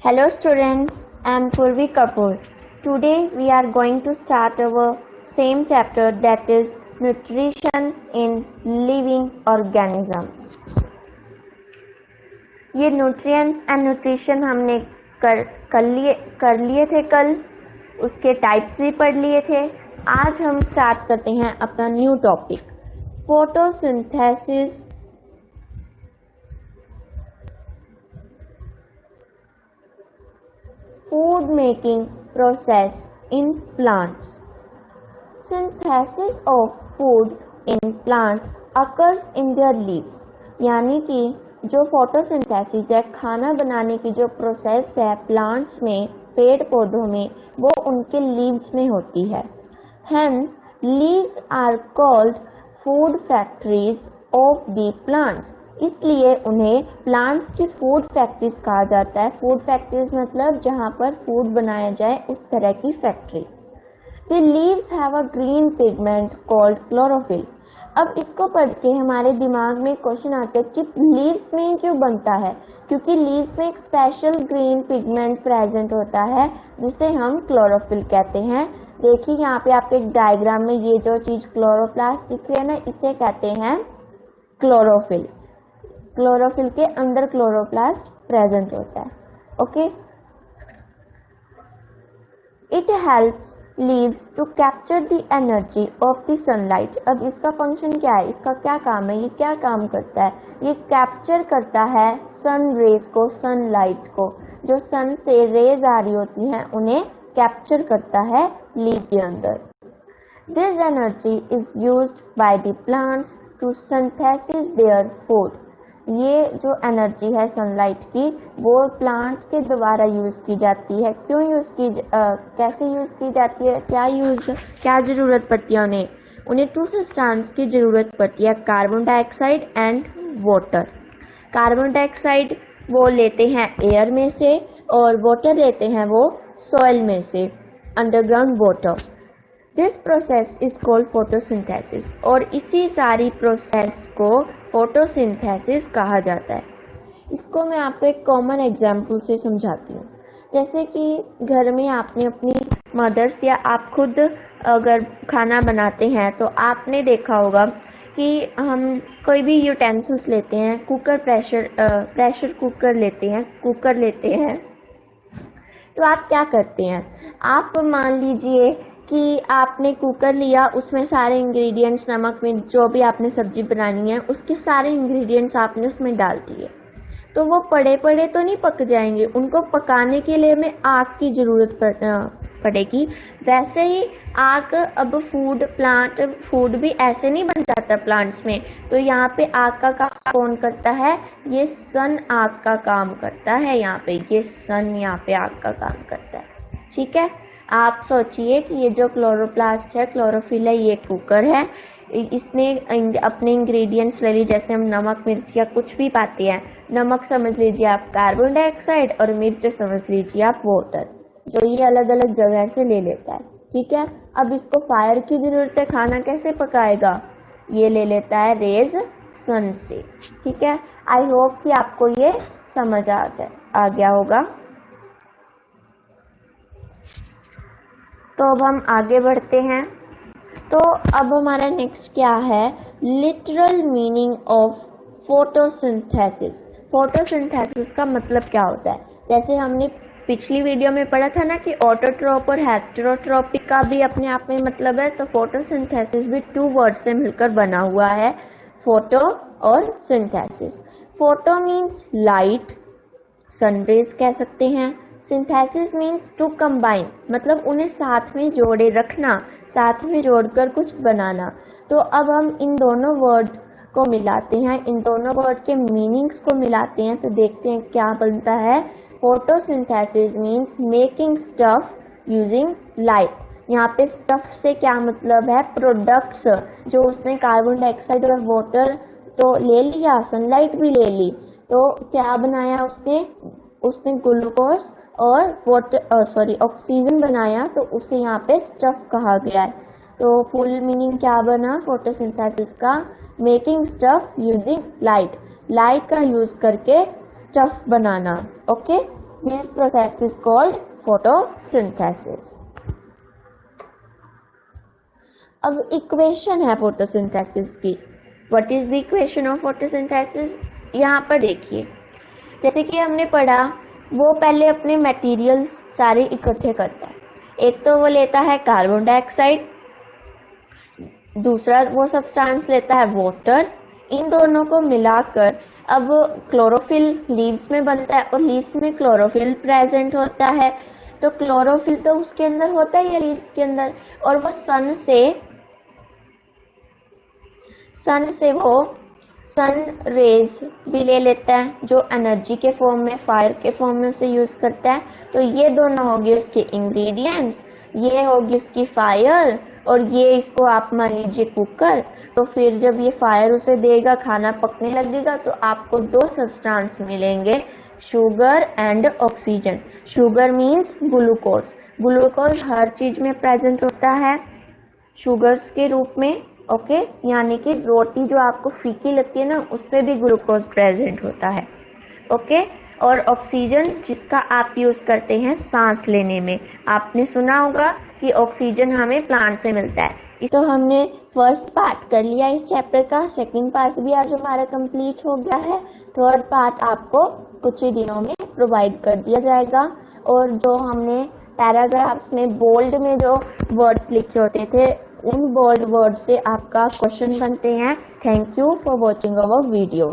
Hello students, I am Purvi Kapoor. Today we are going to start our same chapter, that is nutrition in living organisms. ये nutrients and nutrition हमने कर लिए थे कल, उसके types भी पढ़ लिए थे। आज हम start करते हैं अपना new topic, photosynthesis food making process in plants. Synthesis of food in plant occurs in their leaves. यानी कि जो फोटोसिंथेसिस है, खाना बनाने की जो प्रोसेस है प्लांट्स में, पेड़ पौधों में, वो उनके लीव्स में होती है. Hence, leaves are called food factories of the plants. इसलिए उन्हें प्लांट्स की फूड फैक्ट्रीज कहा जाता है. फूड फैक्ट्रीज मतलब जहाँ पर फूड बनाया जाए उस तरह की factory. The leaves have a green pigment called chlorophyll. अब इसको पढ़ के हमारे दिमाग में क्वेश्चन आता है कि लीव्स में क्यों बनता है, क्योंकि लीव्स में एक स्पेशल ग्रीन पिगमेंट प्रेजेंट होता है जिसे हम क्लोरोफिल कहते हैं. देखिए यहाँ पे आपके एक डायग्राम में ये जो चीज क्लोरोप्लास्ट दिख रही है ना, इसे कहते हैं क्लोरोफिल. क्लोरोफिल के अंदर क्लोरोप्लास्ट प्रेजेंट होता है. Okay, it helps leaves to capture the energy of the sunlight. अब इसका फंक्शन क्या है, इसका क्या काम है, ये क्या काम करता है? ये कैप्चर करता है सन रेज को, सनलाइट को. जो सन से रेज आ रही होती हैं उन्हें कैप्चर करता है लीव्स के अंदर. This energy is used by the plants to synthesis their food. ये जो एनर्जी है सनलाइट की, वो प्लांट्स के द्वारा यूज की जाती है. क्यों यूज की कैसे यूज की जाती है, क्या जरूरत पड़ती है उन्हें टू सब्सटेंस की जरूरत पड़ती है, carbon dioxide and water. Carbon dioxide वो लेते हैं एयर में से और वाटर लेते हैं वो सॉइल में से, underground water. This process is called photosynthesis. और इसी सारी प्रोसेस को फोटोसिंथेसिस कहा जाता है. इसको मैं आपको एक कॉमन एग्जांपल से समझाती हूँ. जैसे कि घर में आपने अपनी मदर्स या आप खुद अगर खाना बनाते हैं तो आपने देखा होगा कि हम कोई भी यूटेंसिल्स लेते हैं, कुकर, प्रेशर कुकर लेते हैं, तो आप क्या करते हैं, आप मान लीजिए कि आपने कुकर लिया, उसमें सारे इंग्रेडिएंट्स, नमक मिर्च जो भी आपने सब्जी बनानी है उसके सारे इंग्रेडिएंट्स आपने उसमें डाल दिए. तो वो पड़े पड़े तो नहीं पक जाएंगे, उनको पकाने के लिए हमें आग की ज़रूरत पड़ेगी. वैसे ही आग, अब फूड भी ऐसे नहीं बन जाता प्लांट्स में. तो यहाँ पे आग का काम कौन करता है, ये सन आग का काम करता है. यहाँ पे ये सन यहाँ पे आग का काम करता है. ठीक है, आप सोचिए कि ये जो क्लोरोप्लास्ट है, क्लोरोफिल है, ये कुकर है. इसने अपने इंग्रेडिएंट्स ले ली, जैसे हम नमक मिर्च या कुछ भी पाते हैं. नमक समझ लीजिए आप कार्बन डाइऑक्साइड और मिर्च समझ लीजिए आप वाटर, जो ये अलग अलग जगह से ले लेता है. ठीक है, अब इसको फायर की जरूरत है, खाना कैसे पकाएगा, ये ले लेता है रेज सन से. ठीक है, आई होप कि आपको ये समझ आ गया होगा. तो अब हम आगे बढ़ते हैं. तो अब हमारा नेक्स्ट क्या है, literal meaning of photosynthesis. Photosynthesis का मतलब क्या होता है, जैसे हमने पिछली वीडियो में पढ़ा था ना कि ऑटोट्रोप और हेटेरोट्रोपिक का भी अपने आप में मतलब है. तो फोटोसिंथेसिस भी 2 वर्ड से मिलकर बना हुआ है, फोटो और synthesis. Photo means light, sun rays कह सकते हैं. सिंथेसिस मीन्स टू कंबाइन, मतलब उन्हें साथ में जोड़े रखना, साथ में जोड़कर कुछ बनाना. तो अब हम इन दोनों वर्ड को मिलाते हैं, इन दोनों वर्ड के मीनिंग्स को मिलाते हैं, तो देखते हैं क्या बनता है. Photosynthesis means making stuff using light. यहाँ पे स्टफ से क्या मतलब है, प्रोडक्ट्स. जो उसने कार्बन डाइऑक्साइड और वाटर तो ले लिया, सनलाइट भी ले ली, तो क्या बनाया उसने ग्लूकोज और ऑक्सीजन बनाया, तो उसे यहाँ पे स्टफ कहा गया है. तो फुल मीनिंग क्या बना फोटोसिंथेसिस का, making stuff using light, light का यूज करके stuff banana. Okay, this process is called photosynthesis. अब इक्वेशन है फोटोसिंथेसिस की। What is the equation of photosynthesis? यहाँ पर देखिए, जैसे कि हमने पढ़ा, वो पहले अपने मटेरियल्स सारे इकट्ठे करता है। एक तो वो लेता है कार्बन डाइऑक्साइड, दूसरा वो सब्सटेंस लेता है वाटर। इन दोनों को मिलाकर अब क्लोरोफिल लीव्स में बनता है और लीव्स में क्लोरोफिल प्रेजेंट होता है। तो क्लोरोफिल तो उसके अंदर होता है, लीव्स के अंदर, और वो सन से वो सन रेज भी ले लेता है, जो एनर्जी के फॉर्म में, फायर के फॉर्म में उसे यूज करता है। तो ये दोनों होगी उसके इंग्रेडिएंट्स, ये होगी उसकी फायर, और ये इसको आप मान लीजिए कुकर। तो फिर जब ये फायर उसे देगा, खाना पकने लगेगा, तो आपको दो सब्सटेंस मिलेंगे, sugar and oxygen. Sugar means glucose. Glucose हर चीज में प्रेजेंट होता है शुगर्स के रूप में, ओके। यानी कि रोटी जो आपको फीकी लगती है ना, उसमें भी ग्लूकोज प्रेजेंट होता है, ओके। और ऑक्सीजन जिसका आप यूज करते हैं सांस लेने में, आपने सुना होगा कि ऑक्सीजन हमें प्लांट से मिलता है। तो हमने फर्स्ट पार्ट कर लिया इस चैप्टर का, सेकंड पार्ट भी आज हमारा कंप्लीट हो गया है। थर्ड पार्ट आपको कुछ ही दिनों में प्रोवाइड कर दिया जाएगा। और जो हमने पैराग्राफ्स में बोल्ड में जो वर्ड्स लिखे होते थे, उन बोल्ड वर्ड से आपका क्वेश्चन बनते हैं। Thank you for watching our video.